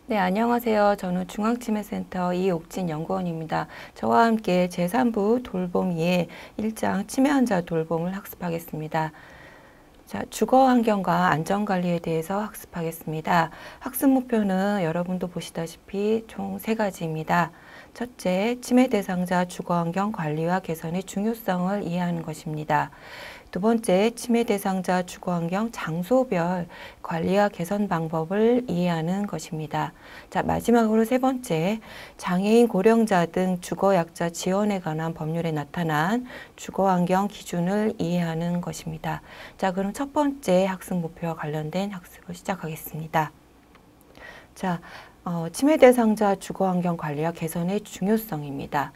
네, 안녕하세요. 저는 중앙치매센터 이옥진 연구원입니다. 저와 함께 제3부 돌봄 2의 1장 치매 환자 돌봄을 학습하겠습니다. 자, 주거 환경과 안전관리에 대해서 학습하겠습니다. 학습 목표는 여러분도 보시다시피 총 3가지입니다. 첫째, 치매 대상자 주거 환경 관리와 개선의 중요성을 이해하는 것입니다. 두 번째, 치매 대상자 주거 환경 장소별 관리와 개선 방법을 이해하는 것입니다. 자, 마지막으로 세 번째, 장애인, 고령자 등 주거 약자 지원에 관한 법률에 나타난 주거 환경 기준을 이해하는 것입니다. 자, 그럼 첫 번째 학습 목표와 관련된 학습을 시작하겠습니다. 자, 치매 대상자 주거 환경 관리와 개선의 중요성입니다.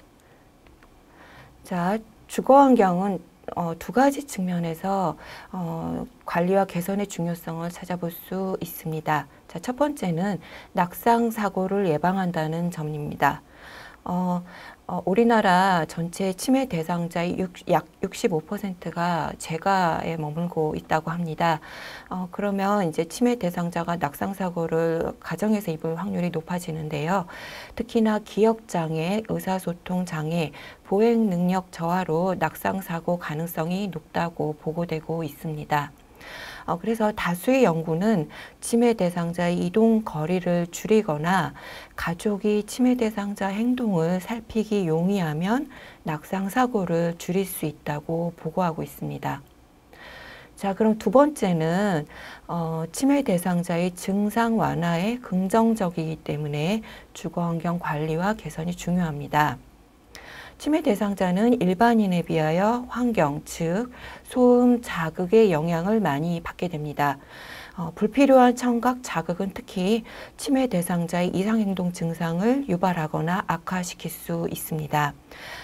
자, 주거 환경은 두 가지 측면에서 관리와 개선의 중요성을 찾아볼 수 있습니다. 자, 첫 번째는 낙상 사고를 예방한다는 점입니다. 우리나라 전체 치매 대상자의 약 65%가 재가에 머물고 있다고 합니다. 그러면 이제 치매 대상자가 낙상 사고를 가정에서 입을 확률이 높아지는데요. 특히나 기억장애, 의사소통 장애, 보행 능력 저하로 낙상 사고 가능성이 높다고 보고되고 있습니다. 그래서 다수의 연구는 치매 대상자의 이동 거리를 줄이거나 가족이 치매 대상자 행동을 살피기 용이하면 낙상 사고를 줄일 수 있다고 보고하고 있습니다. 자, 그럼 두 번째는 치매 대상자의 증상 완화에 긍정적이기 때문에 주거 환경 관리와 개선이 중요합니다. 치매 대상자는 일반인에 비하여 환경, 즉 소음, 자극의 영향을 많이 받게 됩니다. 불필요한 청각 자극은 특히 치매 대상자의 이상행동 증상을 유발하거나 악화시킬 수 있습니다.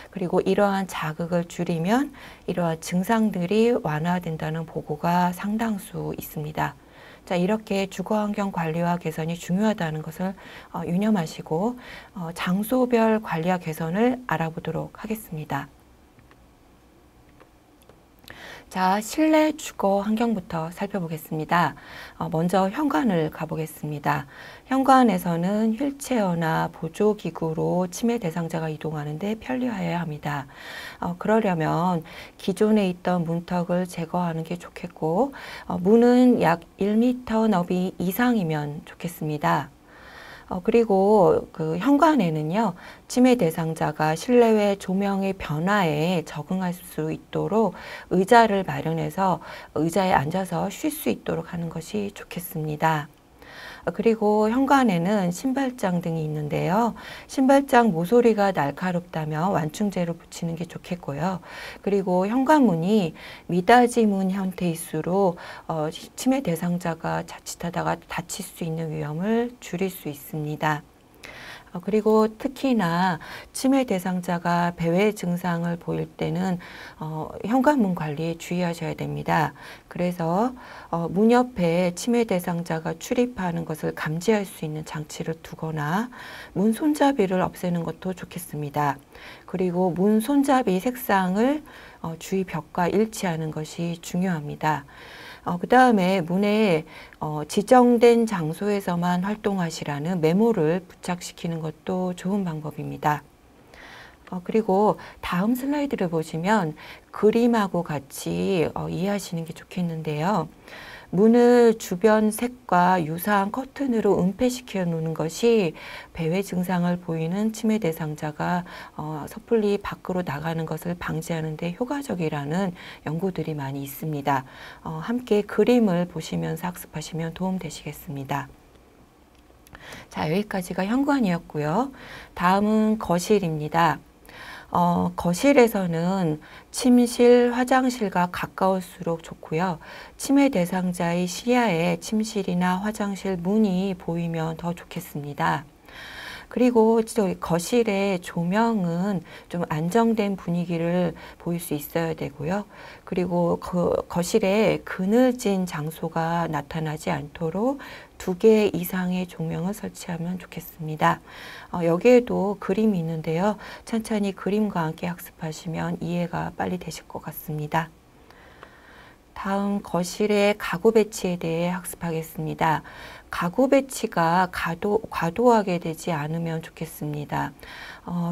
그리고 이러한 자극을 줄이면 이러한 증상들이 완화된다는 보고가 상당수 있습니다. 자, 이렇게 주거환경 관리와 개선이 중요하다는 것을 유념하시고 장소별 관리와 개선을 알아보도록 하겠습니다. 자, 실내 주거 환경부터 살펴보겠습니다. 먼저 현관을 가보겠습니다. 현관에서는 휠체어나 보조기구로 치매 대상자가 이동하는데 편리하여야 합니다. 그러려면 기존에 있던 문턱을 제거하는 게 좋겠고, 문은 약 1m 너비 이상이면 좋겠습니다. 그리고 그 현관에는요, 치매 대상자가 실내외 조명의 변화에 적응할 수 있도록 의자를 마련해서 의자에 앉아서 쉴 수 있도록 하는 것이 좋겠습니다. 그리고 현관에는 신발장 등이 있는데요. 신발장 모서리가 날카롭다면 완충제를 붙이는 게 좋겠고요. 그리고 현관문이 미닫이문 형태일수록 치매 대상자가 자칫하다가 다칠 수 있는 위험을 줄일 수 있습니다. 그리고 특히나 치매 대상자가 배회 증상을 보일 때는 현관문 관리에 주의하셔야 됩니다. 그래서 문 옆에 치매 대상자가 출입하는 것을 감지할 수 있는 장치를 두거나 문 손잡이를 없애는 것도 좋겠습니다. 그리고 문 손잡이 색상을 주위 벽과 일치하는 것이 중요합니다. 그 다음에 문에 지정된 장소에서만 활동하시라는 메모를 부착시키는 것도 좋은 방법입니다. 그리고 다음 슬라이드를 보시면 그림하고 같이 이해하시는 게 좋겠는데요. 문을 주변 색과 유사한 커튼으로 은폐시켜 놓는 것이 배회 증상을 보이는 치매 대상자가 섣불리 밖으로 나가는 것을 방지하는 데 효과적이라는 연구들이 많이 있습니다. 함께 그림을 보시면서 학습하시면 도움 되시겠습니다. 자, 여기까지가 현관이었고요. 다음은 거실입니다. 거실에서는 침실, 화장실과 가까울수록 좋고요. 치매 대상자의 시야에 침실이나 화장실 문이 보이면 더 좋겠습니다. 그리고 거실의 조명은 좀 안정된 분위기를 보일 수 있어야 되고요. 그리고 그 거실에 그늘진 장소가 나타나지 않도록 2개 이상의 조명을 설치하면 좋겠습니다. 여기에도 그림이 있는데요. 천천히 그림과 함께 학습하시면 이해가 빨리 되실 것 같습니다. 다음 거실의 가구 배치에 대해 학습하겠습니다. 가구 배치가 과도하게 되지 않으면 좋겠습니다.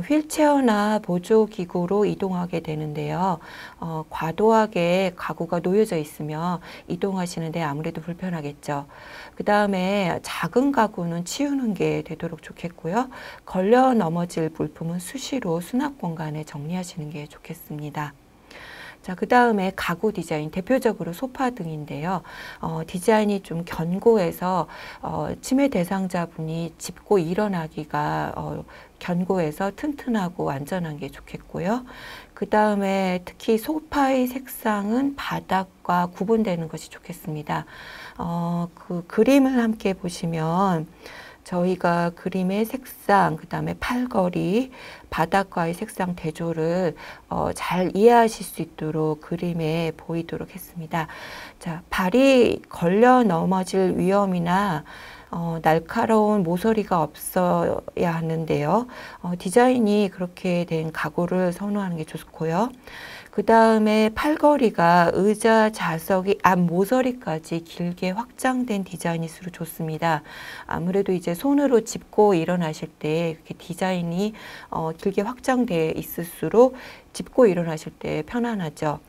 휠체어나 보조기구로 이동하게 되는데요. 과도하게 가구가 놓여져 있으면 이동하시는데 아무래도 불편하겠죠. 그 다음에 작은 가구는 치우는 게 되도록 좋겠고요. 걸려 넘어질 물품은 수시로 수납 공간에 정리하시는 게 좋겠습니다. 자, 그 다음에 가구 디자인, 대표적으로 소파 등인데요. 디자인이 좀 견고해서 치매 대상자분이 짚고 일어나기가 견고해서 튼튼하고 안전한 게 좋겠고요. 그 다음에 특히 소파의 색상은 바닥과 구분되는 것이 좋겠습니다. 그 그림을 함께 보시면 저희가 그림의 색상, 그 다음에 팔걸이, 바닥과의 색상 대조를 잘 이해하실 수 있도록 그림에 보이도록 했습니다. 자, 발이 걸려 넘어질 위험이나 날카로운 모서리가 없어야 하는데요. 디자인이 그렇게 된 가구를 선호하는 게 좋고요. 그 다음에 팔걸이가 의자 좌석이 앞 모서리까지 길게 확장된 디자인일수록 좋습니다. 아무래도 이제 손으로 짚고 일어나실 때 이렇게 디자인이 길게 확장돼 있을수록 짚고 일어나실 때 편안하죠.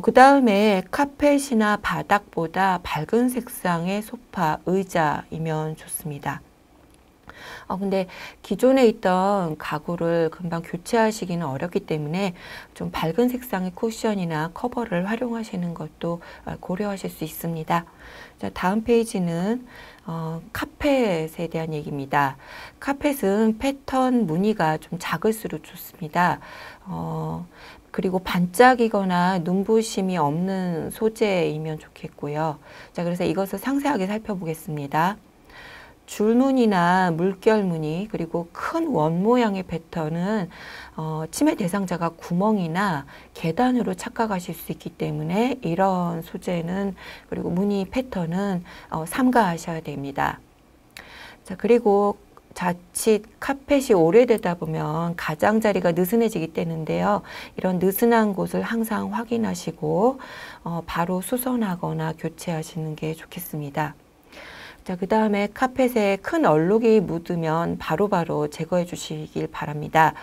그 다음에 카펫이나 바닥보다 밝은 색상의 소파, 의자이면 좋습니다. 근데 기존에 있던 가구를 금방 교체하시기는 어렵기 때문에 좀 밝은 색상의 쿠션이나 커버를 활용하시는 것도 고려하실 수 있습니다. 자, 다음 페이지는 카펫에 대한 얘기입니다. 카펫은 패턴 무늬가 좀 작을수록 좋습니다. 그리고 반짝이거나 눈부심이 없는 소재이면 좋겠고요. 자, 그래서 이것을 상세하게 살펴보겠습니다. 줄무늬나 물결무늬 그리고 큰 원 모양의 패턴은 치매 대상자가 구멍이나 계단으로 착각하실 수 있기 때문에 이런 소재는 그리고 무늬 패턴은 삼가하셔야 됩니다. 자, 그리고 자칫 카펫이 오래되다 보면 가장자리가 느슨해지기 때문인데요. 이런 느슨한 곳을 항상 확인하시고 바로 수선하거나 교체하시는 게 좋겠습니다. 자, 그 다음에 카펫에 큰 얼룩이 묻으면 바로바로 제거해 주시길 바랍니다.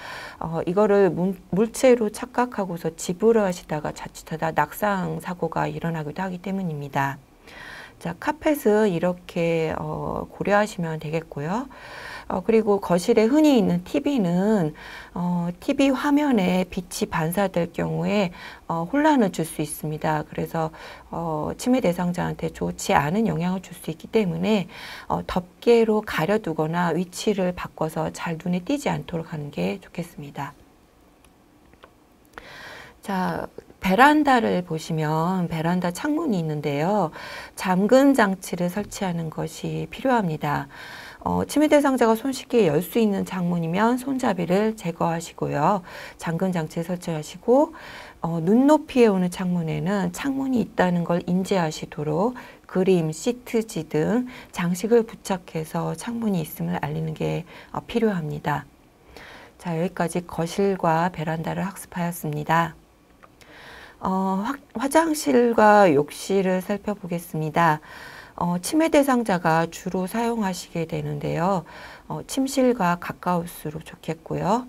이거를 물체로 착각하고서 집으로 하시다가 자칫하다 낙상 사고가 일어나기도 하기 때문입니다. 자, 카펫은 이렇게 고려하시면 되겠고요. 그리고 거실에 흔히 있는 TV는 TV 화면에 빛이 반사될 경우에 혼란을 줄 수 있습니다. 그래서 치매 대상자한테 좋지 않은 영향을 줄 수 있기 때문에 덮개로 가려두거나 위치를 바꿔서 잘 눈에 띄지 않도록 하는 게 좋겠습니다. 자, 베란다를 보시면 베란다 창문이 있는데요. 잠금 장치를 설치하는 것이 필요합니다. 치매 대상자가 손쉽게 열 수 있는 창문이면 손잡이를 제거하시고요. 잠금 장치 설치하시고 눈높이에 오는 창문에는 창문이 있다는 걸 인지하시도록 그림, 시트지 등 장식을 부착해서 창문이 있음을 알리는 게 필요합니다. 자, 여기까지 거실과 베란다를 학습하였습니다. 화장실과 욕실을 살펴보겠습니다. 치매 대상자가 주로 사용하시게 되는데요. 침실과 가까울수록 좋겠고요.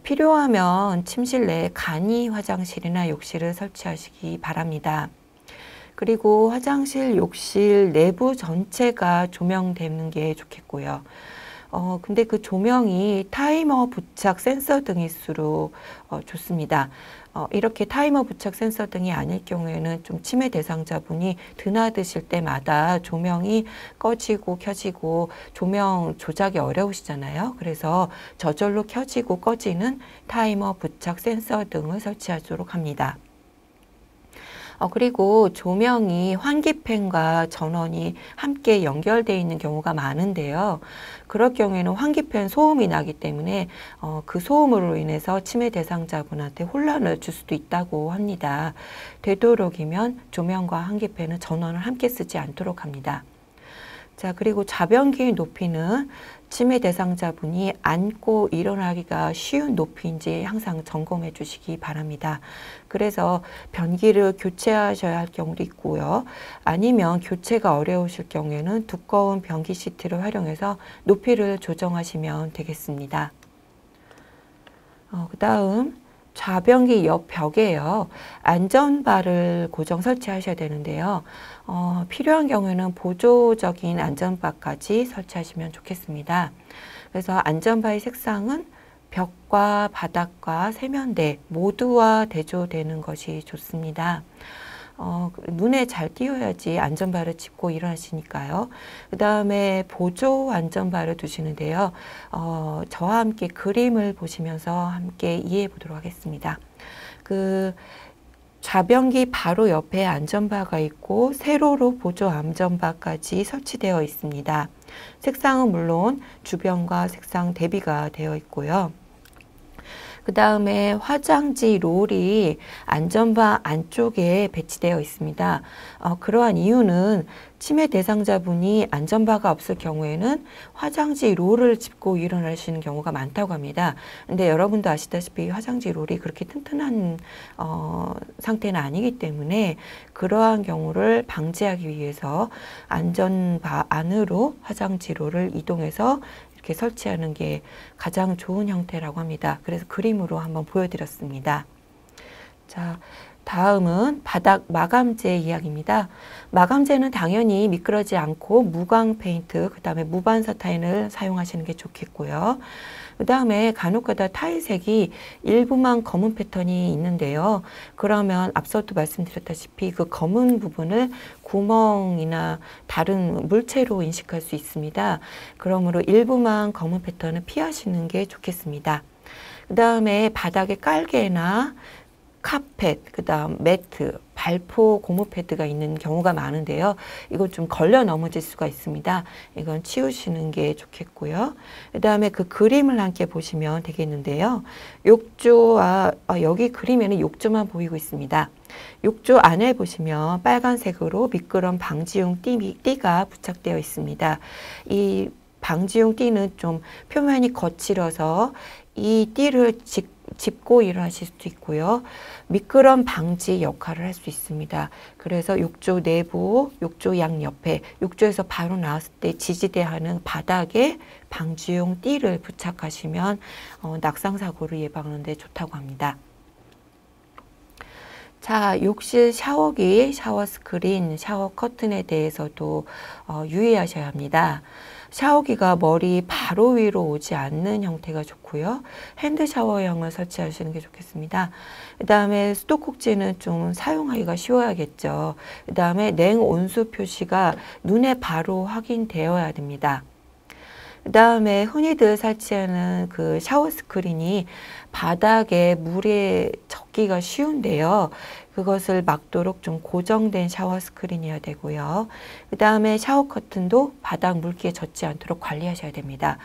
필요하면 침실 내에 간이 화장실이나 욕실을 설치하시기 바랍니다. 그리고 화장실, 욕실 내부 전체가 조명되는 게 좋겠고요. 근데 그 조명이 타이머 부착 센서 등일수록 좋습니다. 이렇게 타이머 부착 센서 등이 아닐 경우에는 좀 치매 대상자분이 드나드실 때마다 조명이 꺼지고 켜지고 조명 조작이 어려우시잖아요. 그래서 저절로 켜지고 꺼지는 타이머 부착 센서 등을 설치하도록 합니다. 그리고 조명이 환기팬과 전원이 함께 연결되어 있는 경우가 많은데요. 그럴 경우에는 환기팬 소음이 나기 때문에 그 소음으로 인해서 치매 대상자분한테 혼란을 줄 수도 있다고 합니다. 되도록이면 조명과 환기팬은 전원을 함께 쓰지 않도록 합니다. 자, 그리고 좌변기 높이는 치매 대상자분이 앉고 일어나기가 쉬운 높이인지 항상 점검해 주시기 바랍니다. 그래서 변기를 교체하셔야 할 경우도 있고요. 아니면 교체가 어려우실 경우에는 두꺼운 변기 시트를 활용해서 높이를 조정하시면 되겠습니다. 그 다음 좌변기 옆 벽에요. 안전바를 고정 설치하셔야 되는데요. 필요한 경우에는 보조적인 안전바까지 설치하시면 좋겠습니다. 그래서 안전바의 색상은 벽과 바닥과 세면대 모두와 대조되는 것이 좋습니다. 눈에 잘 띄어야지 안전바를 짚고 일어나시니까요. 그 다음에 보조 안전바를 두시는데요. 저와 함께 그림을 보시면서 함께 이해해 보도록 하겠습니다. 그 좌변기 바로 옆에 안전바가 있고 세로로 보조 안전바까지 설치되어 있습니다. 색상은 물론 주변과 색상 대비가 되어 있고요. 그 다음에 화장지 롤이 안전바 안쪽에 배치되어 있습니다. 그러한 이유는 치매 대상자분이 안전바가 없을 경우에는 화장지 롤을 짚고 일어나시는 경우가 많다고 합니다. 근데 여러분도 아시다시피 화장지 롤이 그렇게 튼튼한 상태는 아니기 때문에 그러한 경우를 방지하기 위해서 안전바 안으로 화장지 롤을 이동해서 이렇게 설치하는 게 가장 좋은 형태라고 합니다. 그래서 그림으로 한번 보여드렸습니다. 자, 다음은 바닥 마감재 이야기입니다. 마감재는 당연히 미끄러지 않고 무광 페인트, 그 다음에 무반사타인을 사용하시는 게 좋겠고요. 그 다음에 간혹가다 타일색이 일부만 검은 패턴이 있는데요. 그러면 앞서도 말씀드렸다시피 그 검은 부분을 구멍이나 다른 물체로 인식할 수 있습니다. 그러므로 일부만 검은 패턴을 피하시는 게 좋겠습니다. 그 다음에 바닥에 깔개나 카펫, 그 다음 매트, 발포 고무 패드가 있는 경우가 많은데요. 이건 좀 걸려 넘어질 수가 있습니다. 이건 치우시는 게 좋겠고요. 그 다음에 그 그림을 함께 보시면 되겠는데요. 욕조와 여기 그림에는 욕조만 보이고 있습니다. 욕조 안에 보시면 빨간색으로 미끄럼 방지용 띠가 부착되어 있습니다. 이 방지용 띠는 좀 표면이 거칠어서 이 띠를 짚고 일어나실 수도 있고요. 미끄럼 방지 역할을 할 수 있습니다. 그래서 욕조 내부, 욕조 양옆에, 욕조에서 바로 나왔을 때 지지대하는 바닥에 방지용 띠를 부착하시면 낙상사고를 예방하는 데 좋다고 합니다. 자, 욕실 샤워기, 샤워 스크린, 샤워 커튼에 대해서도 유의하셔야 합니다. 샤워기가 머리 바로 위로 오지 않는 형태가 좋고요. 핸드 샤워형을 설치하시는 게 좋겠습니다. 그 다음에 수도꼭지는 좀 사용하기가 쉬워야겠죠. 그 다음에 냉온수 표시가 눈에 바로 확인되어야 됩니다. 그 다음에 흔히들 설치하는 그 샤워 스크린이 바닥에 물에 젖기가 쉬운데요. 그것을 막도록 좀 고정된 샤워 스크린이어야 되고요. 그 다음에 샤워 커튼도 바닥 물기에 젖지 않도록 관리하셔야 됩니다.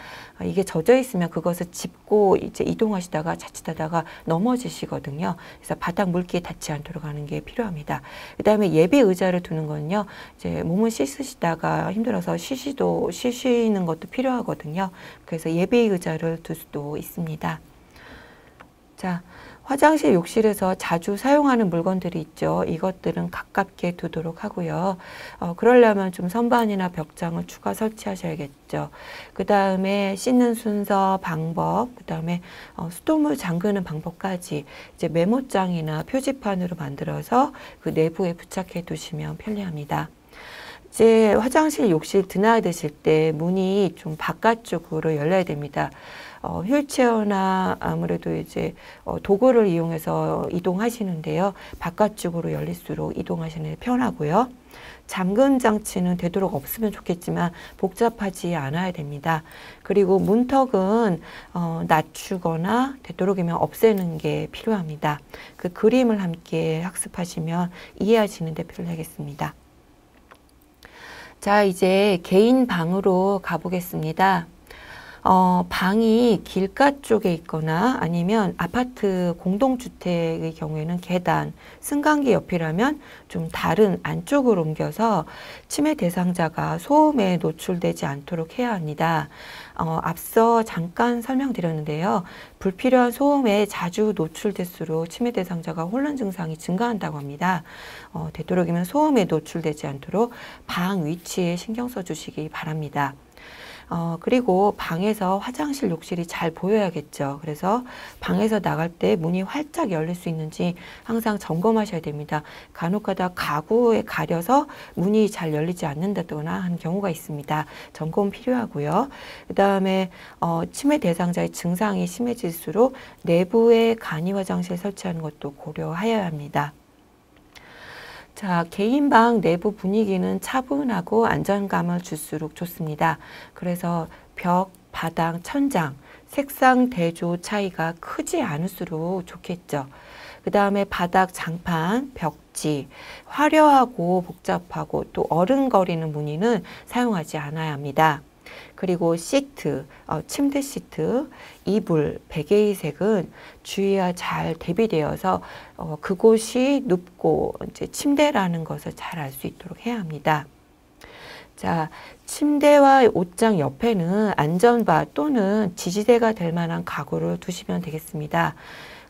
이게 젖어 있으면 그것을 짚고 이제 이동하시다가 자칫하다가 넘어지시거든요. 그래서 바닥 물기에 닿지 않도록 하는 게 필요합니다. 그 다음에 예비 의자를 두는 건요. 이제 몸을 씻으시다가 힘들어서 쉬시는 것도 필요하거든요. 그래서 예비 의자를 둘 수도 있습니다. 자, 화장실, 욕실에서 자주 사용하는 물건들이 있죠. 이것들은 가깝게 두도록 하고요. 그러려면 좀 선반이나 벽장을 추가 설치하셔야겠죠. 그 다음에 씻는 순서, 방법, 그 다음에 수돗물 잠그는 방법까지 이제 메모장이나 표지판으로 만들어서 그 내부에 부착해 두시면 편리합니다. 이제 화장실, 욕실 드나드실 때 문이 좀 바깥쪽으로 열려야 됩니다. 휠체어나 아무래도 이제 도구를 이용해서 이동하시는데요. 바깥쪽으로 열릴수록 이동하시는 게 편하고요. 잠금 장치는 되도록 없으면 좋겠지만 복잡하지 않아야 됩니다. 그리고 문턱은 낮추거나 되도록이면 없애는 게 필요합니다. 그 그림을 함께 학습하시면 이해하시는 데 편리하겠습니다. 자, 이제 개인 방으로 가보겠습니다. 방이 길가 쪽에 있거나 아니면 아파트 공동주택의 경우에는 계단, 승강기 옆이라면 좀 다른 안쪽으로 옮겨서 치매 대상자가 소음에 노출되지 않도록 해야 합니다. 앞서 잠깐 설명드렸는데요. 불필요한 소음에 자주 노출될수록 치매 대상자가 혼란 증상이 증가한다고 합니다. 되도록이면 소음에 노출되지 않도록 방 위치에 신경 써주시기 바랍니다. 그리고 방에서 화장실, 욕실이 잘 보여야겠죠. 그래서 방에서 나갈 때 문이 활짝 열릴 수 있는지 항상 점검하셔야 됩니다. 간혹가다 가구에 가려서 문이 잘 열리지 않는다거나 하는 경우가 있습니다. 점검 필요하고요. 그 다음에 치매 대상자의 증상이 심해질수록 내부에 간이 화장실 설치하는 것도 고려하여야 합니다. 자, 개인 방 내부 분위기는 차분하고 안정감을 줄수록 좋습니다. 그래서 벽, 바닥, 천장, 색상 대조 차이가 크지 않을수록 좋겠죠. 그 다음에 바닥, 장판, 벽지, 화려하고 복잡하고 또 어른거리는 무늬는 사용하지 않아야 합니다. 그리고 시트, 침대 시트, 이불, 베개의 색은 주위와 잘 대비되어서 그곳이 눕고 이제 침대라는 것을 잘 알 수 있도록 해야 합니다. 자, 침대와 옷장 옆에는 안전바 또는 지지대가 될 만한 가구를 두시면 되겠습니다.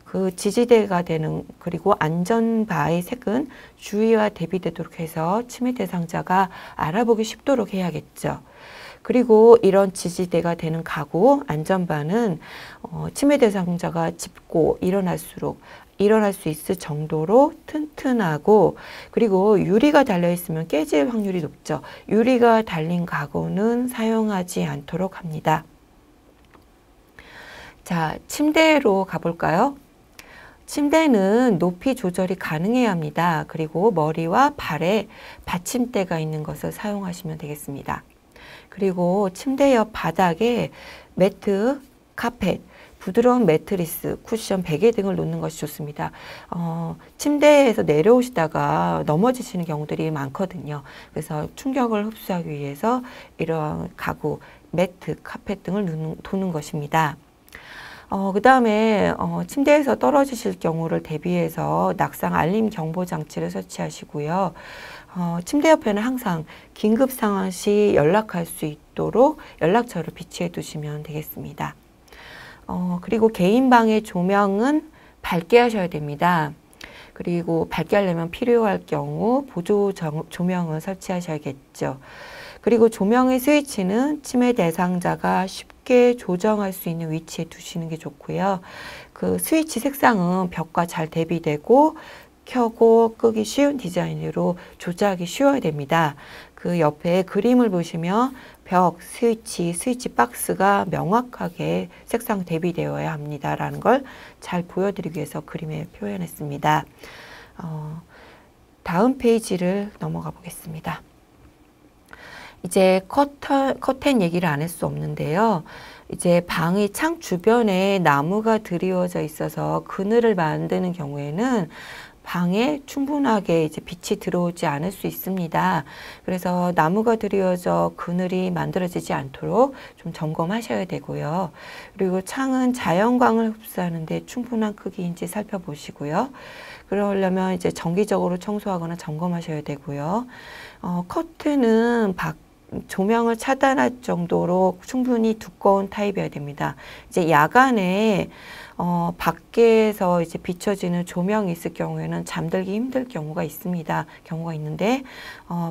그 지지대가 되는 그리고 안전바의 색은 주위와 대비되도록 해서 치매 대상자가 알아보기 쉽도록 해야겠죠. 그리고 이런 지지대가 되는 가구, 안전바는 치매 대상자가 짚고 일어날 수 있을 정도로 튼튼하고 그리고 유리가 달려 있으면 깨질 확률이 높죠. 유리가 달린 가구는 사용하지 않도록 합니다. 자, 침대로 가볼까요? 침대는 높이 조절이 가능해야 합니다. 그리고 머리와 발에 받침대가 있는 것을 사용하시면 되겠습니다. 그리고 침대 옆 바닥에 매트, 카펫, 부드러운 매트리스, 쿠션, 베개 등을 놓는 것이 좋습니다. 침대에서 내려오시다가 넘어지시는 경우들이 많거든요. 그래서 충격을 흡수하기 위해서 이런 가구, 매트, 카펫 등을 두는 것입니다. 그 다음에 침대에서 떨어지실 경우를 대비해서 낙상 알림 경보 장치를 설치하시고요. 침대 옆에는 항상 긴급 상황 시 연락할 수 있도록 연락처를 비치해 두시면 되겠습니다. 그리고 개인 방의 조명은 밝게 하셔야 됩니다. 그리고 밝게 하려면 필요할 경우 보조 조명을 설치하셔야겠죠. 그리고 조명의 스위치는 치매 대상자가 쉽게 조정할 수 있는 위치에 두시는 게 좋고요. 그 스위치 색상은 벽과 잘 대비되고 켜고 끄기 쉬운 디자인으로 조작하기 쉬워야 됩니다. 그 옆에 그림을 보시면 벽, 스위치 박스가 명확하게 색상 대비되어야 합니다라는 걸 잘 보여드리기 위해서 그림에 표현했습니다. 다음 페이지를 넘어가 보겠습니다. 이제 커튼 얘기를 안 할 수 없는데요. 이제 방의 창 주변에 나무가 드리워져 있어서 그늘을 만드는 경우에는 방에 충분하게 이제 빛이 들어오지 않을 수 있습니다. 그래서 나무가 드리워져 그늘이 만들어지지 않도록 좀 점검하셔야 되고요. 그리고 창은 자연광을 흡수하는데 충분한 크기인지 살펴보시고요. 그러려면 이제 정기적으로 청소하거나 점검하셔야 되고요. 커튼은 조명을 차단할 정도로 충분히 두꺼운 타입이어야 됩니다. 이제 야간에 밖에서 이제 비춰지는 조명이 있을 경우에는 잠들기 힘들 경우가 있는데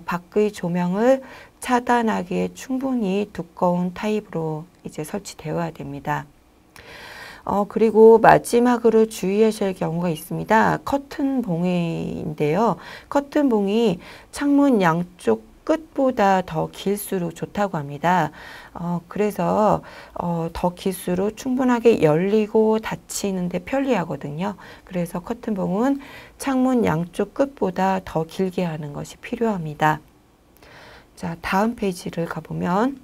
밖의 조명을 차단하기에 충분히 두꺼운 타입으로 이제 설치되어야 됩니다. 그리고 마지막으로 주의하셔야 할 경우가 있습니다. 커튼 봉인인데요. 커튼 봉이 창문 양쪽 끝보다 더 길수록 좋다고 합니다. 그래서 더 길수록 충분하게 열리고 닫히는데 편리하거든요. 그래서 커튼봉은 창문 양쪽 끝보다 더 길게 하는 것이 필요합니다. 자, 다음 페이지를 가보면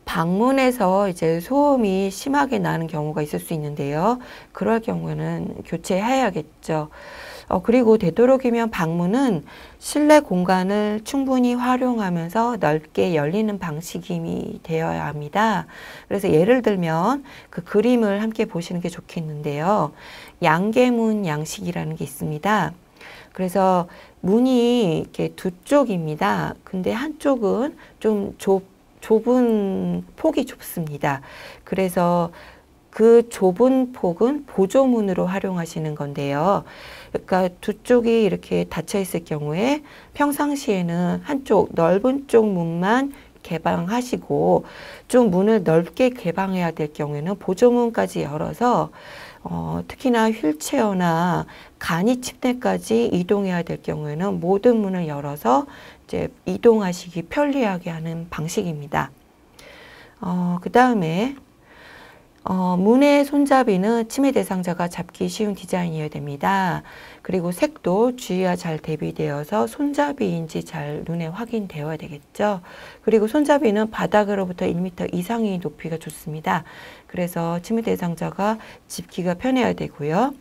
방문에서 이제 소음이 심하게 나는 경우가 있을 수 있는데요. 그럴 경우에는 교체해야겠죠. 그리고 되도록이면 방문은 실내 공간을 충분히 활용하면서 넓게 열리는 방식이 되어야 합니다. 그래서 예를 들면 그 그림을 함께 보시는 게 좋겠는데요. 양계문 양식이라는 게 있습니다. 그래서 문이 이렇게 두 쪽입니다. 근데 한쪽은 좀 좁은 폭이 좁습니다. 그래서 그 좁은 폭은 보조문으로 활용하시는 건데요. 그러니까 두 쪽이 이렇게 닫혀 있을 경우에 평상시에는 한쪽 넓은 쪽 문만 개방하시고 좀 문을 넓게 개방해야 될 경우에는 보조문까지 열어서 특히나 휠체어나 간이 침대까지 이동해야 될 경우에는 모든 문을 열어서 이제 이동하시기 편리하게 하는 방식입니다. 그 다음에 문의 손잡이는 치매 대상자가 잡기 쉬운 디자인이어야 됩니다. 그리고 색도 주위와 잘 대비되어서 손잡이인지 잘 눈에 확인되어야 되겠죠. 그리고 손잡이는 바닥으로부터 1m 이상의 높이가 좋습니다. 그래서 치매 대상자가 짚기가 편해야 되고요.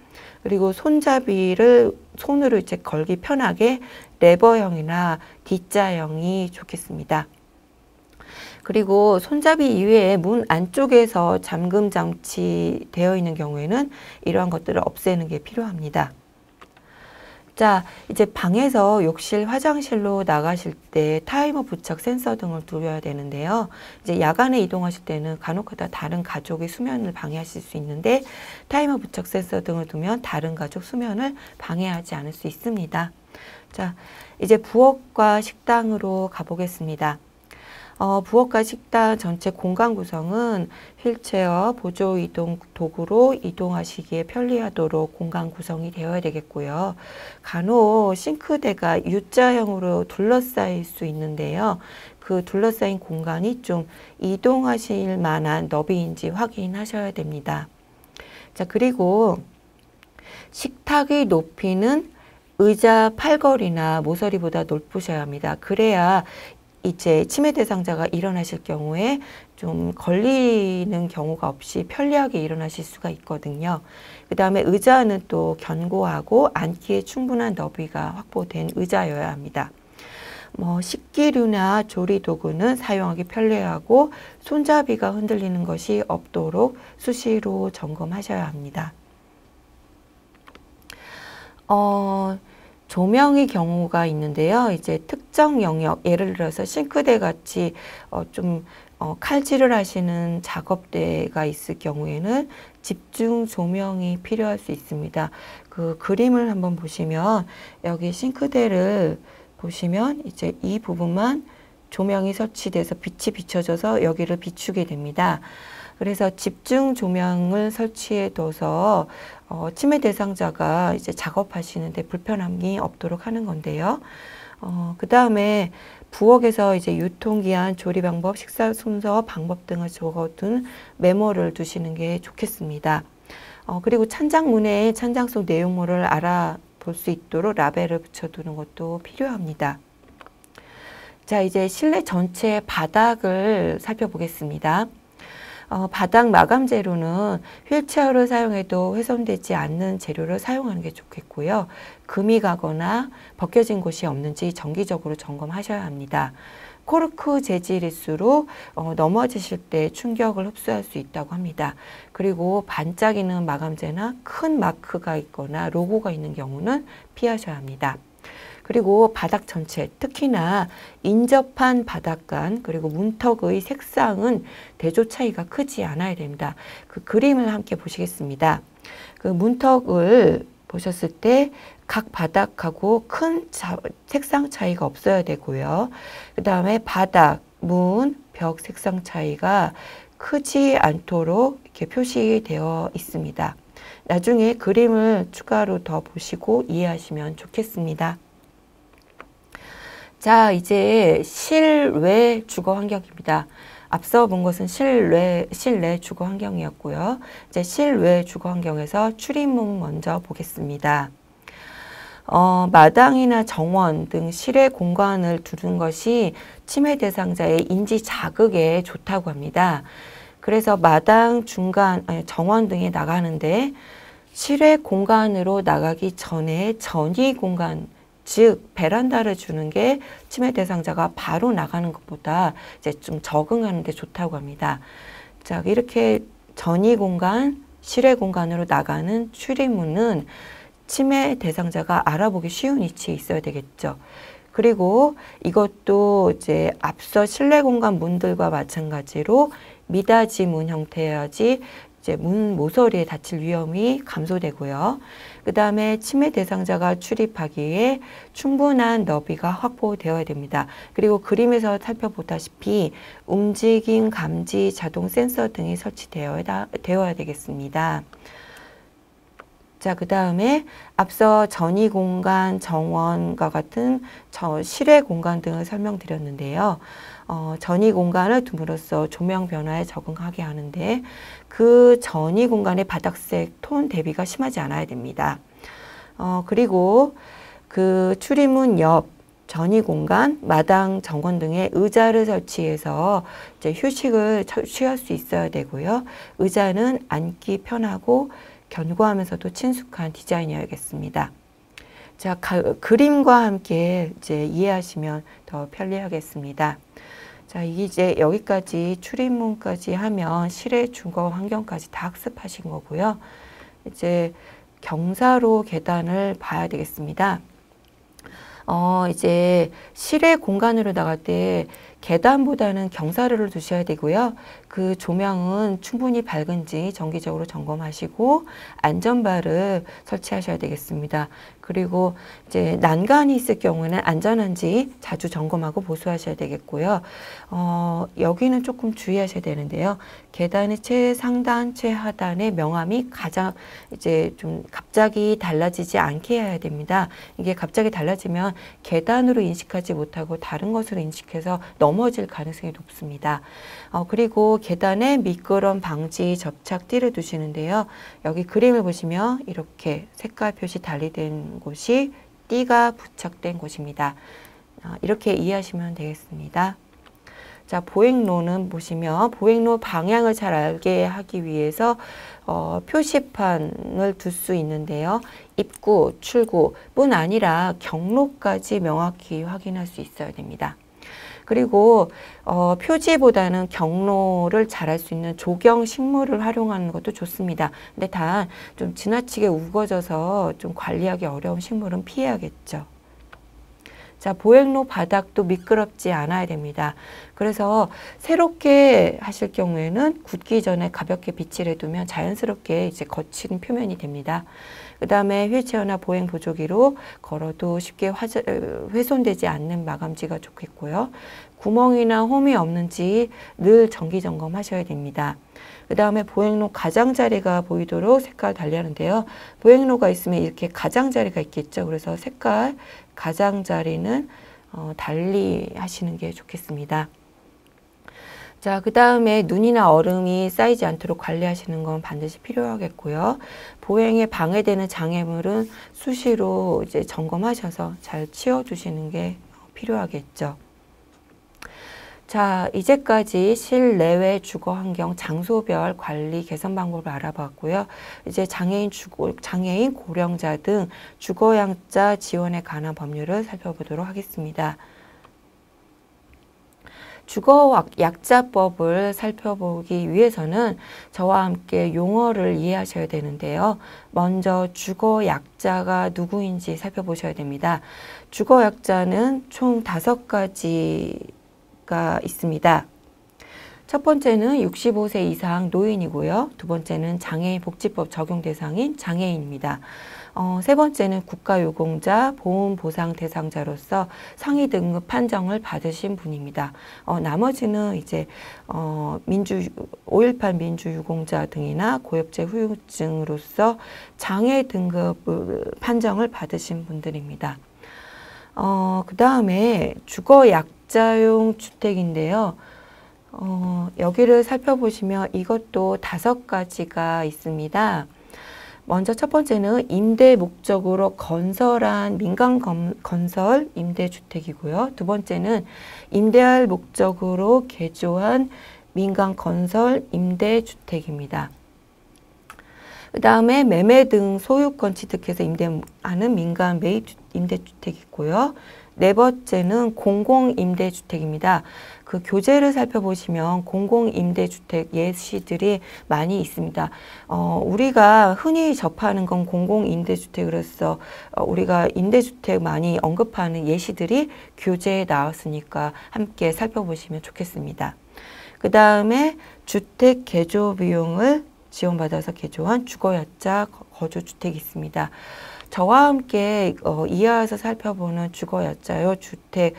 그리고 손잡이를 손으로 이제 걸기 편하게 레버형이나 D자형이 좋겠습니다. 그리고 손잡이 이외에 문 안쪽에서 잠금 장치 되어 있는 경우에는 이러한 것들을 없애는 게 필요합니다. 자, 이제 방에서 욕실, 화장실로 나가실 때 타이머 부착 센서 등을 두셔야 되는데요. 이제 야간에 이동하실 때는 간혹가다 다른 가족의 수면을 방해하실 수 있는데 타이머 부착 센서 등을 두면 다른 가족 수면을 방해하지 않을 수 있습니다. 자, 이제 부엌과 식당으로 가보겠습니다. 부엌과 식당 전체 공간 구성은 휠체어, 보조 이동 도구로 이동하시기에 편리하도록 공간 구성이 되어야 되겠고요. 간혹 싱크대가 U자형으로 둘러싸일 수 있는데요. 그 둘러싸인 공간이 좀 이동하실 만한 너비인지 확인하셔야 됩니다. 자, 그리고 식탁의 높이는 의자 팔걸이나 모서리보다 높으셔야 합니다. 그래야 이제 치매 대상자가 일어나실 경우에 좀 걸리는 경우가 없이 편리하게 일어나실 수가 있거든요. 그 다음에 의자는 또 견고하고 앉기에 충분한 너비가 확보된 의자여야 합니다. 식기류나 조리 도구는 사용하기 편리하고 손잡이가 흔들리는 것이 없도록 수시로 점검하셔야 합니다. 조명의 경우가 있는데요. 이제 특정 영역, 예를 들어서 싱크대 같이 칼질을 하시는 작업대가 있을 경우에는 집중 조명이 필요할 수 있습니다. 그 그림을 한번 보시면 여기 싱크대를 보시면 이제 이 부분만 조명이 설치돼서 빛이 비춰져서 여기를 비추게 됩니다. 그래서 집중 조명을 설치해 둬서 치매 대상자가 이제 작업하시는데 불편함이 없도록 하는 건데요. 그 다음에 부엌에서 이제 유통기한, 조리 방법, 식사 순서, 방법 등을 적어둔 메모를 두시는 게 좋겠습니다. 그리고 찬장문에 찬장 속 내용물을 알아볼 수 있도록 라벨을 붙여두는 것도 필요합니다. 자, 이제 실내 전체 바닥을 살펴보겠습니다. 바닥 마감 재료는 휠체어를 사용해도 훼손되지 않는 재료를 사용하는 게 좋겠고요. 금이 가거나 벗겨진 곳이 없는지 정기적으로 점검하셔야 합니다. 코르크 재질일수록 넘어지실 때 충격을 흡수할 수 있다고 합니다. 그리고 반짝이는 마감재나 큰 마크가 있거나 로고가 있는 경우는 피하셔야 합니다. 그리고 바닥 전체, 특히나 인접한 바닥간 그리고 문턱의 색상은 대조 차이가 크지 않아야 됩니다. 그 그림을 함께 보시겠습니다. 그 문턱을 보셨을 때 각 바닥하고 큰 색상 차이가 없어야 되고요. 그 다음에 바닥, 문, 벽 색상 차이가 크지 않도록 이렇게 표시되어 있습니다. 나중에 그림을 추가로 더 보시고 이해하시면 좋겠습니다. 자, 이제 실외 주거 환경입니다. 앞서 본 것은 실내 주거 환경이었고요. 이제 실외 주거 환경에서 출입문 먼저 보겠습니다. 마당이나 정원 등 실외 공간을 두는 것이 치매 대상자의 인지 자극에 좋다고 합니다. 그래서 마당, 중간, 정원 등에 나가는데 실외 공간으로 나가기 전에 전이 공간, 즉 베란다를 주는 게 치매 대상자가 바로 나가는 것보다 이제 좀 적응하는 데 좋다고 합니다. 자, 이렇게 전이 공간, 실외 공간으로 나가는 출입문은 치매 대상자가 알아보기 쉬운 위치에 있어야 되겠죠. 그리고 이것도 이제 앞서 실내 공간 문들과 마찬가지로 미닫이 문 형태여야지 이제 문 모서리에 닫힐 위험이 감소되고요. 그 다음에 치매 대상자가 출입하기에 충분한 너비가 확보되어야 됩니다. 그리고 그림에서 살펴보다시피 움직임 감지 자동 센서 등이 설치되어야 되겠습니다. 자, 그 다음에 앞서 전이 공간, 정원과 같은 실외 공간 등을 설명드렸는데요. 전이 공간을 둠으로써 조명 변화에 적응하게 하는데 그 전이 공간의 바닥색 톤 대비가 심하지 않아야 됩니다. 그리고 그 출입문 옆 전이 공간, 마당, 정원 등에 의자를 설치해서 이제 휴식을 취할 수 있어야 되고요. 의자는 앉기 편하고 견고하면서도 친숙한 디자인이어야겠습니다. 자, 그림과 함께 이제 이해하시면 더 편리하겠습니다. 자, 이제 여기까지 출입문까지 하면 실외 주거 환경까지 다 학습하신 거고요. 이제 경사로 계단을 봐야 되겠습니다. 이제 실외 공간으로 나갈 때 계단보다는 경사로를 두셔야 되고요. 그 조명은 충분히 밝은지 정기적으로 점검하시고 안전바를 설치하셔야 되겠습니다. 그리고 이제 난간이 있을 경우에는 안전한지 자주 점검하고 보수하셔야 되겠고요. 여기는 조금 주의하셔야 되는데요. 계단의 최상단, 최하단의 명암이 가장 이제 좀 갑자기 달라지지 않게 해야 됩니다. 이게 갑자기 달라지면 계단으로 인식하지 못하고 다른 것으로 인식해서 넘어질 가능성이 높습니다. 그리고 계단에 미끄럼 방지 접착띠를 두시는데요. 여기 그림을 보시면 이렇게 색깔 표시 달리된 곳이 띠가 부착된 곳입니다. 이렇게 이해하시면 되겠습니다. 자, 보행로는 보시면 보행로 방향을 잘 알게 하기 위해서 표시판을 둘 수 있는데요. 입구, 출구뿐 아니라 경로까지 명확히 확인할 수 있어야 됩니다. 그리고 표지보다는 경로를 잘 알 수 있는 조경 식물을 활용하는 것도 좋습니다. 근데 단 좀 지나치게 우거져서 좀 관리하기 어려운 식물은 피해야겠죠. 자, 보행로 바닥도 미끄럽지 않아야 됩니다. 그래서 새롭게 하실 경우에는 굳기 전에 가볍게 빗질 해두면 자연스럽게 이제 거친 표면이 됩니다. 그 다음에 휠체어나 보행 보조기로 걸어도 쉽게 훼손되지 않는 마감지가 좋겠고요. 구멍이나 홈이 없는지 늘 정기 점검하셔야 됩니다. 그 다음에 보행로 가장자리가 보이도록 색깔 달리하는데요. 보행로가 있으면 이렇게 가장자리가 있겠죠. 그래서 색깔 가장자리는 달리 하시는 게 좋겠습니다. 자, 그 다음에 눈이나 얼음이 쌓이지 않도록 관리하시는 건 반드시 필요하겠고요. 보행에 방해되는 장애물은 수시로 이제 점검하셔서 잘 치워주시는 게 필요하겠죠. 자, 이제까지 실내외 주거 환경 장소별 관리 개선 방법을 알아봤고요. 이제 장애인, 고령자 등 주거약자 지원에 관한 법률을 살펴보도록 하겠습니다. 주거약자법을 살펴보기 위해서는 저와 함께 용어를 이해하셔야 되는데요. 먼저 주거약자가 누구인지 살펴보셔야 됩니다. 주거약자는 총 5가지가 있습니다. 첫 번째는 65세 이상 노인이고요. 두 번째는 장애인 복지법 적용 대상인 장애인입니다. 세 번째는 국가유공자 보험 보상 대상자로서 상위 등급 판정을 받으신 분입니다. 나머지는 이제 5.18 민주유공자 등이나 고엽제 후유증으로서 장애 등급 판정을 받으신 분들입니다. 그 다음에 주거약자용 주택인데요. 여기를 살펴보시면 이것도 5가지가 있습니다. 먼저 첫 번째는 임대 목적으로 건설한 민간 건설 임대주택이고요. 두 번째는 임대할 목적으로 개조한 민간 건설 임대주택입니다. 그 다음에 매매 등 소유권 취득해서 임대하는 민간 매입 임대주택이 있고요. 네 번째는 공공임대주택입니다. 그 교재를 살펴보시면 공공임대주택 예시들이 많이 있습니다. 우리가 흔히 접하는 건 공공임대주택으로서 우리가 임대주택 많이 언급하는 예시들이 교재에 나왔으니까 함께 살펴보시면 좋겠습니다. 그 다음에 주택 개조 비용을 지원받아서 개조한 주거약자 거주주택이 있습니다. 저와 함께 이하에서 살펴보는 주거약자요 주택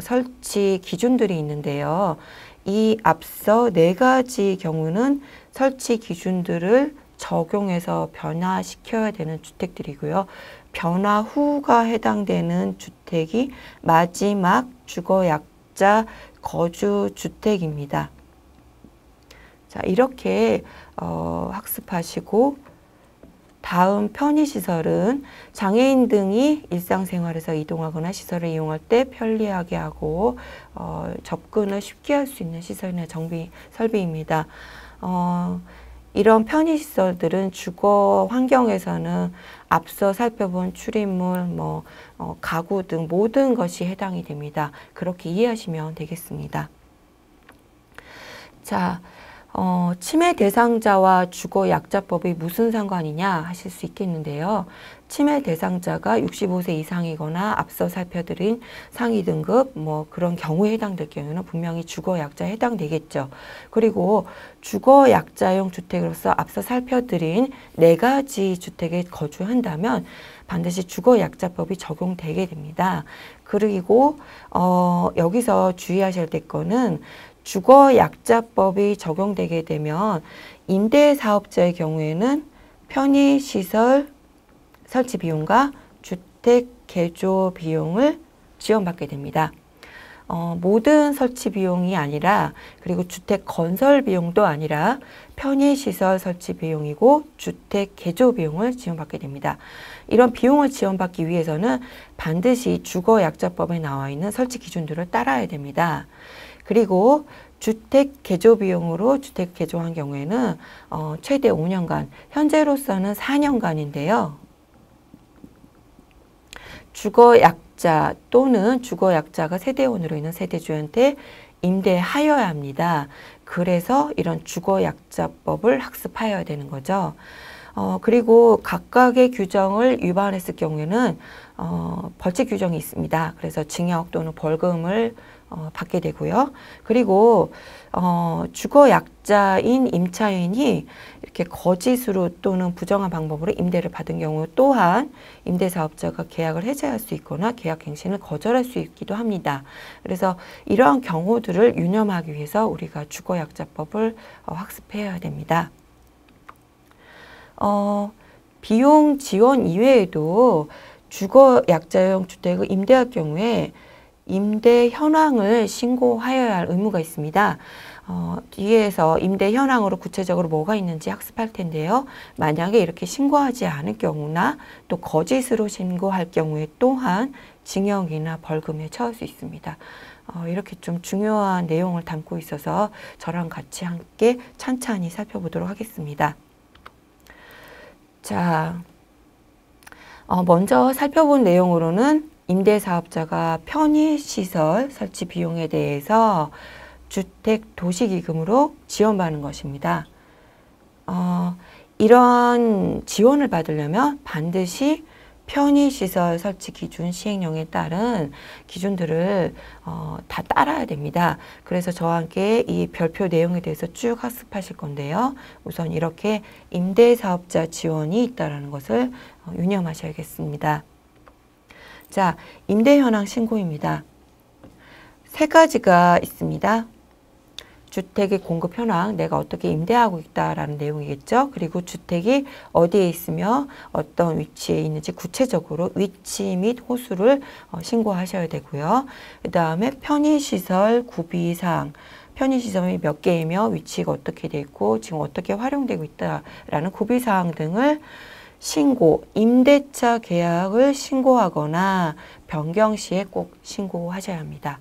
설치 기준들이 있는데요. 이 앞서 네 가지 경우는 설치 기준들을 적용해서 변화시켜야 되는 주택들이고요. 변화 후가 해당되는 주택이 마지막 주거약자 거주주택입니다. 자, 이렇게 학습하시고 다음 편의시설은 장애인 등이 일상생활에서 이동하거나 시설을 이용할 때 편리하게 하고 접근을 쉽게 할 수 있는 시설이나 설비입니다. 이런 편의시설들은 주거 환경에서는 앞서 살펴본 출입물, 가구 등 모든 것이 해당이 됩니다. 그렇게 이해하시면 되겠습니다. 자, 침해 대상자와 주거약자법이 무슨 상관이냐 하실 수 있겠는데요. 침해 대상자가 65세 이상이거나 앞서 살펴드린 상위 등급 그런 경우에 해당될 경우는 분명히 주거약자에 해당되겠죠. 그리고 주거약자용 주택으로서 앞서 살펴드린 네 가지 주택에 거주한다면 반드시 주거약자법이 적용되게 됩니다. 그리고 여기서 주의하셔야 될 거는 주거약자법이 적용되게 되면 임대사업자의 경우에는 편의시설 설치 비용과 주택 개조 비용을 지원받게 됩니다. 모든 설치 비용이 아니라 그리고 주택 건설 비용도 아니라 편의시설 설치 비용이고 주택 개조 비용을 지원받게 됩니다. 이런 비용을 지원받기 위해서는 반드시 주거약자법에 나와 있는 설치 기준들을 따라야 됩니다. 그리고 주택 개조 비용으로 주택 개조한 경우에는 최대 5년간, 현재로서는 4년간인데요. 주거약자 또는 주거약자가 세대원으로 있는 세대주한테 임대하여야 합니다. 그래서 이런 주거약자법을 학습하여야 되는 거죠. 그리고 각각의 규정을 위반했을 경우에는 벌칙 규정이 있습니다. 그래서 징역 또는 벌금을 받게 되고요. 그리고 주거약자인 임차인이 이렇게 거짓으로 또는 부정한 방법으로 임대를 받은 경우 또한 임대사업자가 계약을 해지할 수 있거나 계약갱신을 거절할 수 있기도 합니다. 그래서 이러한 경우들을 유념하기 위해서 우리가 주거약자법을 학습해야 됩니다. 비용 지원 이외에도 주거약자용 주택을 임대할 경우에 임대 현황을 신고하여야 할 의무가 있습니다. 뒤에서 임대 현황으로 구체적으로 뭐가 있는지 학습할 텐데요. 만약에 이렇게 신고하지 않을 경우나 또 거짓으로 신고할 경우에 또한 징역이나 벌금에 처할 수 있습니다. 이렇게 좀 중요한 내용을 담고 있어서 저랑 같이 함께 찬찬히 살펴보도록 하겠습니다. 자, 먼저 살펴본 내용으로는 임대사업자가 편의시설 설치 비용에 대해서 주택도시기금으로 지원받는 것입니다. 이런 지원을 받으려면 반드시 편의시설 설치 기준 시행령에 따른 기준들을 다 따라야 됩니다. 그래서 저와 함께 이 별표 내용에 대해서 쭉 학습하실 건데요. 우선 이렇게 임대사업자 지원이 있다는 것을 유념하셔야겠습니다. 자, 임대현황 신고입니다. 세 가지가 있습니다. 주택의 공급 현황, 내가 어떻게 임대하고 있다라는 내용이겠죠. 그리고 주택이 어디에 있으며 어떤 위치에 있는지 구체적으로 위치 및 호수를 신고하셔야 되고요. 그 다음에 편의시설 구비사항, 편의시설이 몇 개이며 위치가 어떻게 되어 있고 지금 어떻게 활용되고 있다라는 구비사항 등을 신고, 임대차 계약을 신고하거나 변경 시에 꼭 신고하셔야 합니다.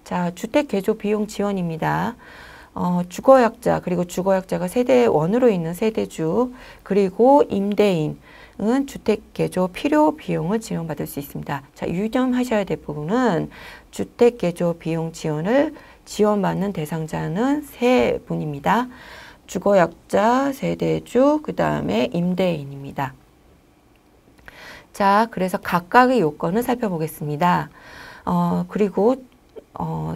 자, 주택 개조 비용 지원입니다. 주거약자, 그리고 주거약자가 세대 1으로 있는 세대주, 그리고 임대인은 주택 개조 필요 비용을 지원받을 수 있습니다. 자, 유념하셔야 될 부분은 주택 개조 비용 지원을 지원받는 대상자는 세 분입니다. 주거약자, 세대주, 그 다음에 임대인입니다. 자, 그래서 각각의 요건을 살펴보겠습니다. 그리고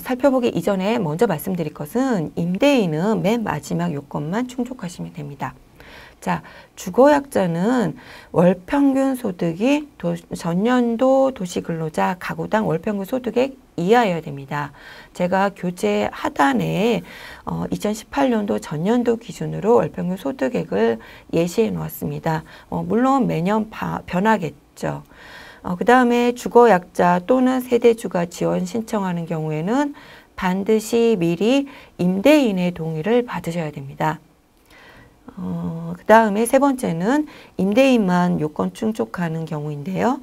살펴보기 이전에 먼저 말씀드릴 것은 임대인은 맨 마지막 요건만 충족하시면 됩니다. 자, 주거약자는 월평균 소득이 전년도 도시근로자 가구당 월평균 소득액 이하여야 됩니다. 제가 교재 하단에 2018년도 전년도 기준으로 월평균 소득액을 예시해 놓았습니다. 물론 매년 변하겠죠. 그 다음에 주거약자 또는 세대주가 지원 신청하는 경우에는 반드시 미리 임대인의 동의를 받으셔야 됩니다. 그 다음에 세 번째는 임대인만 요건 충족하는 경우인데요.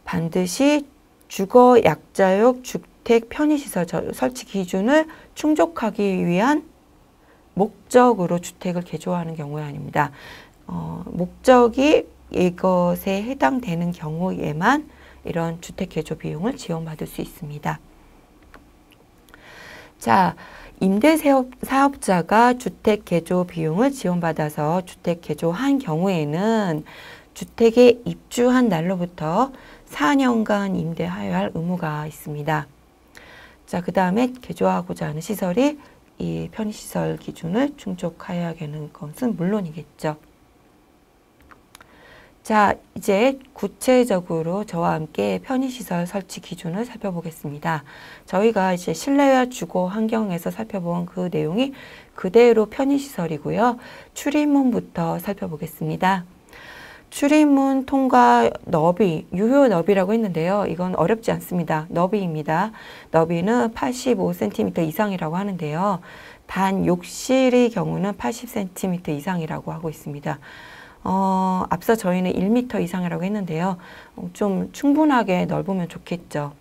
반드시 주거약자용 주택 편의시설 설치 기준을 충족하기 위한 목적으로 주택을 개조하는 경우가 아닙니다. 목적이 이것에 해당되는 경우에만 이런 주택 개조 비용을 지원받을 수 있습니다. 자, 임대사업자가 주택 개조 비용을 지원받아서 주택 개조한 경우에는 주택에 입주한 날로부터 4년간 임대하여야 할 의무가 있습니다. 자, 그 다음에 개조하고자 하는 시설이 이 편의시설 기준을 충족하여야 하는 것은 물론이겠죠. 자, 이제 구체적으로 저와 함께 편의시설 설치 기준을 살펴보겠습니다. 저희가 이제 실내와 주거 환경에서 살펴본 그 내용이 그대로 편의시설이고요. 출입문부터 살펴보겠습니다. 출입문 통과 너비, 유효 너비라고 했는데요. 이건 어렵지 않습니다. 너비입니다. 너비는 85cm 이상이라고 하는데요. 단 욕실의 경우는 80cm 이상이라고 하고 있습니다. 앞서 저희는 1m 이상이라고 했는데요. 좀 충분하게 넓으면 좋겠죠.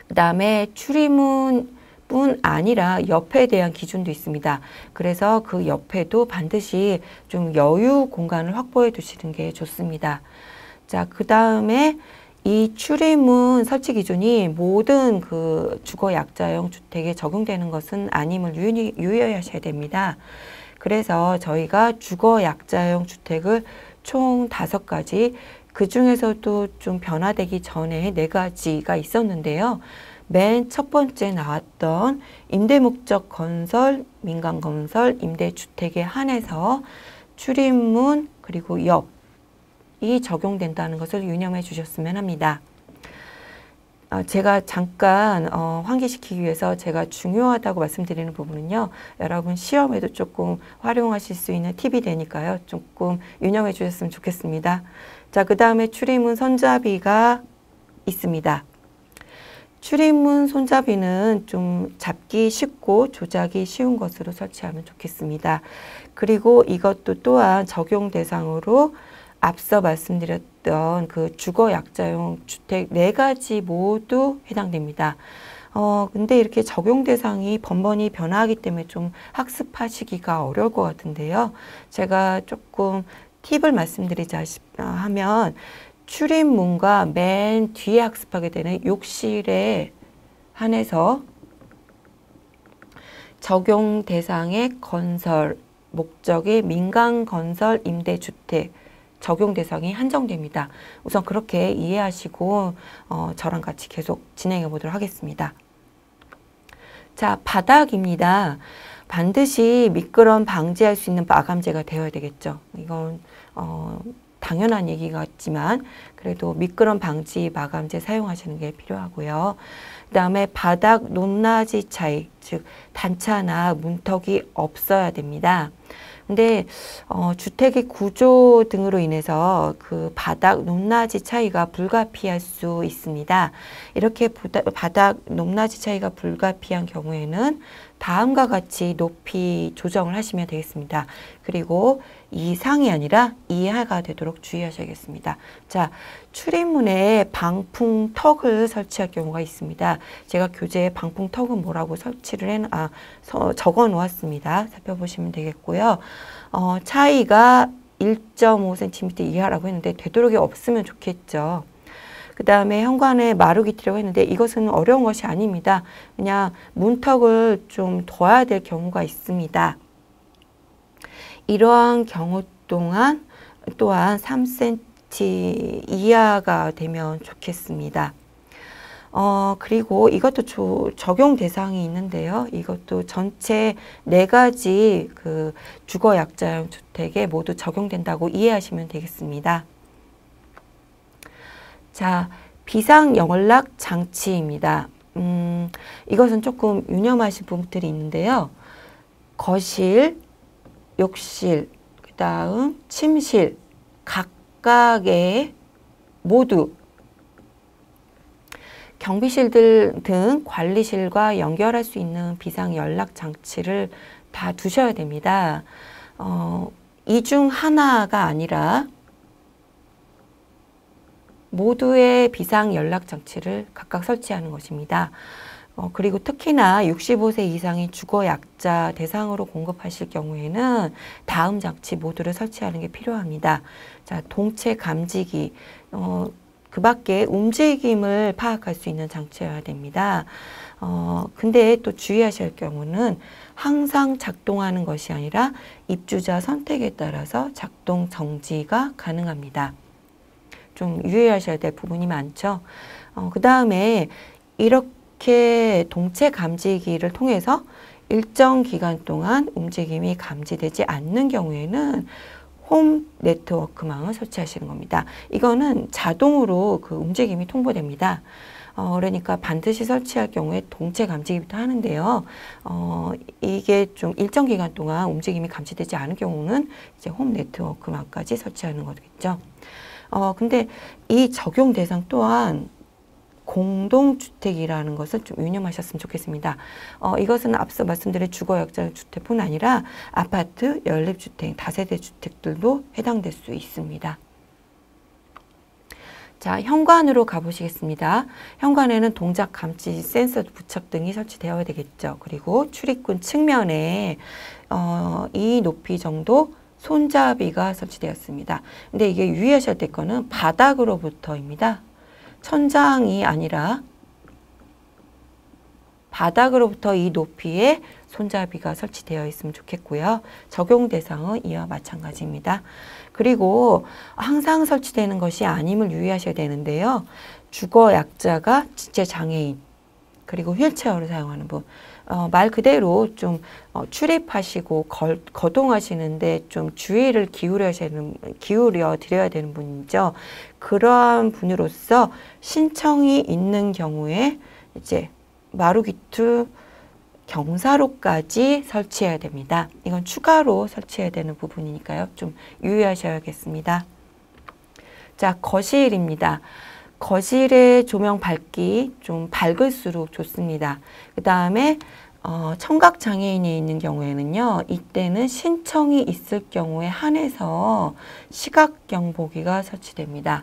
그 다음에 출입문뿐 아니라 옆에 대한 기준도 있습니다. 그래서 그 옆에도 반드시 좀 여유 공간을 확보해 두시는 게 좋습니다. 자, 그 다음에 이 출입문 설치 기준이 모든 그 주거약자용 주택에 적용되는 것은 아님을 유의하셔야 됩니다. 그래서 저희가 주거약자용 주택을 총 5가지, 그 중에서도 좀 변화되기 전에 4가지가 있었는데요. 맨 첫 번째 나왔던 임대목적 건설, 민간건설, 임대주택에 한해서 출입문 그리고 옆이 적용된다는 것을 유념해 주셨으면 합니다. 제가 잠깐 환기시키기 위해서 제가 중요하다고 말씀드리는 부분은요. 여러분 시험에도 조금 활용하실 수 있는 팁이 되니까요. 조금 유념해 주셨으면 좋겠습니다. 자, 그 다음에 출입문 손잡이가 있습니다. 출입문 손잡이는 좀 잡기 쉽고 조작이 쉬운 것으로 설치하면 좋겠습니다. 그리고 이것도 또한 적용 대상으로 앞서 말씀드렸던 그 주거약자용 주택 4가지 모두 해당됩니다. 근데 이렇게 적용 대상이 번번이 변화하기 때문에 좀 학습하시기가 어려울 것 같은데요. 제가 조금 팁을 말씀드리자 하면 출입문과 맨 뒤에 학습하게 되는 욕실에 한해서 적용 대상의 건설, 목적의 민간건설 임대주택 적용 대상이 한정됩니다. 우선 그렇게 이해하시고 저랑 같이 계속 진행해 보도록 하겠습니다. 자, 바닥입니다. 반드시 미끄럼 방지할 수 있는 마감재가 되어야 되겠죠. 이건 당연한 얘기 같지만 그래도 미끄럼 방지 마감재 사용하시는 게 필요하고요. 그 다음에 바닥 높낮이 차이, 즉 단차나 문턱이 없어야 됩니다. 근데 주택의 구조 등으로 인해서 그 바닥 높낮이 차이가 불가피할 수 있습니다. 이렇게 바닥 높낮이 차이가 불가피한 경우에는 다음과 같이 높이 조정을 하시면 되겠습니다. 그리고 이상이 아니라 이하가 되도록 주의하셔야겠습니다. 자, 출입문에 방풍턱을 설치할 경우가 있습니다. 제가 교재에 방풍턱은 뭐라고 적어 놓았습니다. 살펴보시면 되겠고요. 차이가 1.5cm 이하라고 했는데 되도록이 없으면 좋겠죠. 그 다음에 현관에 마루기티라고 했는데 이것은 어려운 것이 아닙니다. 그냥 문턱을 좀 둬야 될 경우가 있습니다. 이러한 경우 또한 3cm 이하가 되면 좋겠습니다. 그리고 이것도 적용 대상이 있는데요. 이것도 전체 4가지 그 주거 약자형 주택에 모두 적용된다고 이해하시면 되겠습니다. 자, 비상 연락 장치입니다. 이것은 조금 유념하실 부분들이 있는데요. 거실, 욕실, 그 다음 침실 각각의 모두 경비실들 등 관리실과 연결할 수 있는 비상 연락 장치를 다 두셔야 됩니다. 이 중 하나가 아니라 모두의 비상 연락 장치를 각각 설치하는 것입니다. 그리고 특히나 65세 이상의 주거 약자 대상으로 공급하실 경우에는 다음 장치 모두를 설치하는 게 필요합니다. 자, 동체 감지기, 그 밖에 움직임을 파악할 수 있는 장치여야 됩니다. 근데 또 주의하셔야 할 경우는 항상 작동하는 것이 아니라 입주자 선택에 따라서 작동 정지가 가능합니다. 좀 유의하셔야 될 부분이 많죠. 그 다음에 이렇게 동체 감지기를 통해서 일정 기간 동안 움직임이 감지되지 않는 경우에는 홈 네트워크망을 설치하시는 겁니다. 이거는 자동으로 그 움직임이 통보됩니다. 그러니까 반드시 설치할 경우에 동체 감지기부터 하는데요. 이게 좀 일정 기간 동안 움직임이 감지되지 않은 경우는 이제 홈 네트워크망까지 설치하는 거겠죠. 근데 이 적용 대상 또한 공동주택이라는 것을 좀 유념하셨으면 좋겠습니다. 이것은 앞서 말씀드린 주거약자 주택뿐 아니라 아파트, 연립주택, 다세대 주택들도 해당될 수 있습니다. 자, 현관으로 가보시겠습니다. 현관에는 동작 감지 센서 부착 등이 설치되어야 되겠죠. 그리고 출입문 측면에 이 높이 정도 손잡이가 설치되었습니다. 근데 이게 유의하셔야 될 거는 바닥으로부터입니다. 천장이 아니라 바닥으로부터 이 높이에 손잡이가 설치되어 있으면 좋겠고요. 적용 대상은 이와 마찬가지입니다. 그리고 항상 설치되는 것이 아님을 유의하셔야 되는데요. 주거 약자가 지체 장애인 그리고 휠체어를 사용하는 분, 말 그대로 좀 출입하시고 거동하시는데 좀 주의를 기울여 드려야 되는 분이죠. 그러한 분으로서 신청이 있는 경우에 이제 마루기투 경사로까지 설치해야 됩니다. 이건 추가로 설치해야 되는 부분이니까요. 좀 유의하셔야겠습니다. 자, 거실입니다. 거실의 조명 밝기 좀 밝을수록 좋습니다. 그 다음에 청각 장애인이 있는 경우에는요. 이때는 신청이 있을 경우에 한해서 시각 경보기가 설치됩니다.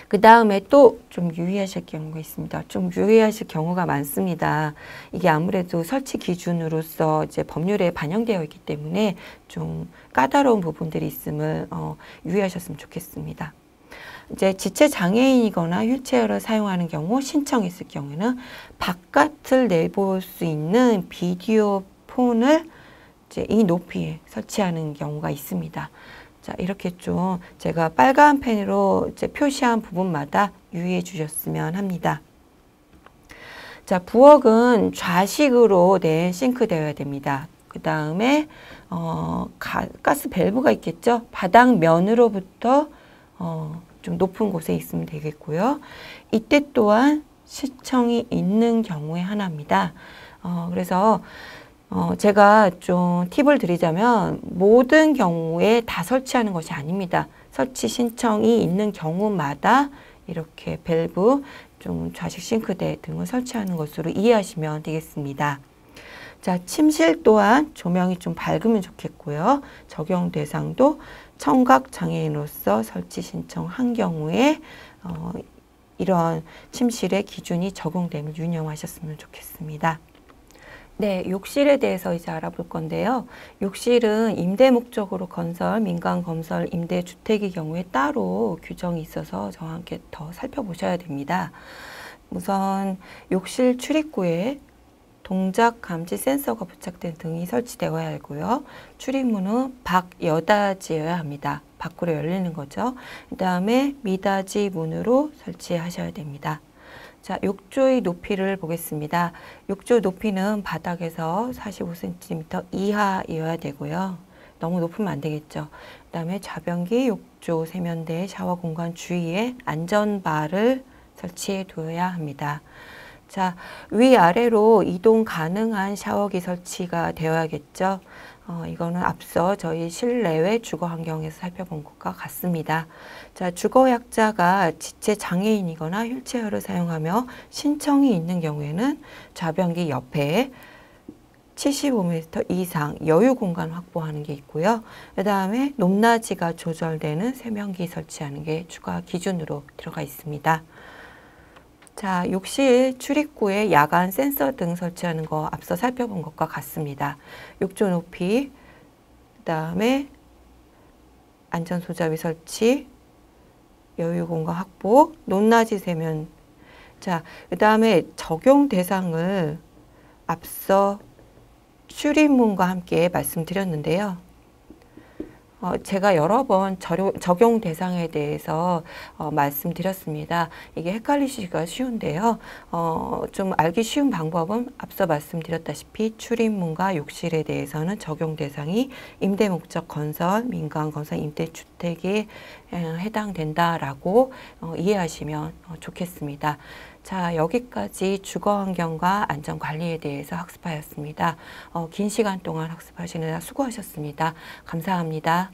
그 다음에 또 좀 유의하실 경우가 있습니다. 좀 유의하실 경우가 많습니다. 이게 아무래도 설치 기준으로서 이제 법률에 반영되어 있기 때문에 좀 까다로운 부분들이 있음을 유의하셨으면 좋겠습니다. 이제 지체 장애인이거나 휠체어를 사용하는 경우 신청이 있을 경우에는 바깥을 내볼 수 있는 비디오 폰을 이제 이 높이에 설치하는 경우가 있습니다. 자, 이렇게 좀 제가 빨간 펜으로 이제 표시한 부분마다 유의해 주셨으면 합니다. 자, 부엌은 좌식으로 된 싱크대여야 됩니다. 그 다음에 가스 밸브가 있겠죠. 바닥 면으로부터 좀 높은 곳에 있으면 되겠고요. 이때 또한 신청이 있는 경우에 하나입니다. 그래서 제가 좀 팁을 드리자면 모든 경우에 다 설치하는 것이 아닙니다. 설치 신청이 있는 경우마다 이렇게 밸브, 좀 좌식 싱크대 등을 설치하는 것으로 이해하시면 되겠습니다. 자, 침실 또한 조명이 좀 밝으면 좋겠고요. 적용 대상도 청각 장애인으로서 설치 신청한 경우에 이런 침실의 기준이 적용됨을 유념하셨으면 좋겠습니다. 네, 욕실에 대해서 이제 알아볼 건데요. 욕실은 임대 목적으로 건설, 민간 건설, 임대주택의 경우에 따로 규정이 있어서 저와 함께 더 살펴보셔야 됩니다. 우선 욕실 출입구에 동작 감지 센서가 부착된 등이 설치되어야 하고요. 출입문은 밖여닫이어야 합니다. 밖으로 열리는 거죠. 그 다음에 미닫이 문으로 설치하셔야 됩니다. 자, 욕조의 높이를 보겠습니다. 욕조 높이는 바닥에서 45cm 이하여야 되고요. 너무 높으면 안 되겠죠. 그 다음에 좌변기, 욕조, 세면대, 샤워 공간 주위에 안전바를 설치해 두어야 합니다. 자, 위아래로 이동 가능한 샤워기 설치가 되어야겠죠. 이거는 앞서 저희 실내외 주거 환경에서 살펴본 것과 같습니다. 자, 주거약자가 지체 장애인이거나 휠체어를 사용하며 신청이 있는 경우에는 좌변기 옆에 75m 이상 여유 공간 확보하는 게 있고요. 그 다음에 높낮이가 조절되는 세면기 설치하는 게 추가 기준으로 들어가 있습니다. 자, 욕실 출입구에 야간 센서 등 설치하는 거 앞서 살펴본 것과 같습니다. 욕조 높이, 그 다음에 안전소자위 설치, 여유 공간 확보, 높낮이 세면. 자, 그 다음에 적용 대상을 앞서 출입문과 함께 말씀드렸는데요. 제가 여러 번 적용 대상에 대해서 말씀드렸습니다. 이게 헷갈리시기가 쉬운데요. 좀 알기 쉬운 방법은 앞서 말씀드렸다시피 출입문과 욕실에 대해서는 적용 대상이 임대 목적 건설, 민간 건설, 임대주택에 해당된다라고 이해하시면 좋겠습니다. 자, 여기까지 주거환경과 안전관리에 대해서 학습하였습니다. 긴 시간 동안 학습하시느라 수고하셨습니다. 감사합니다.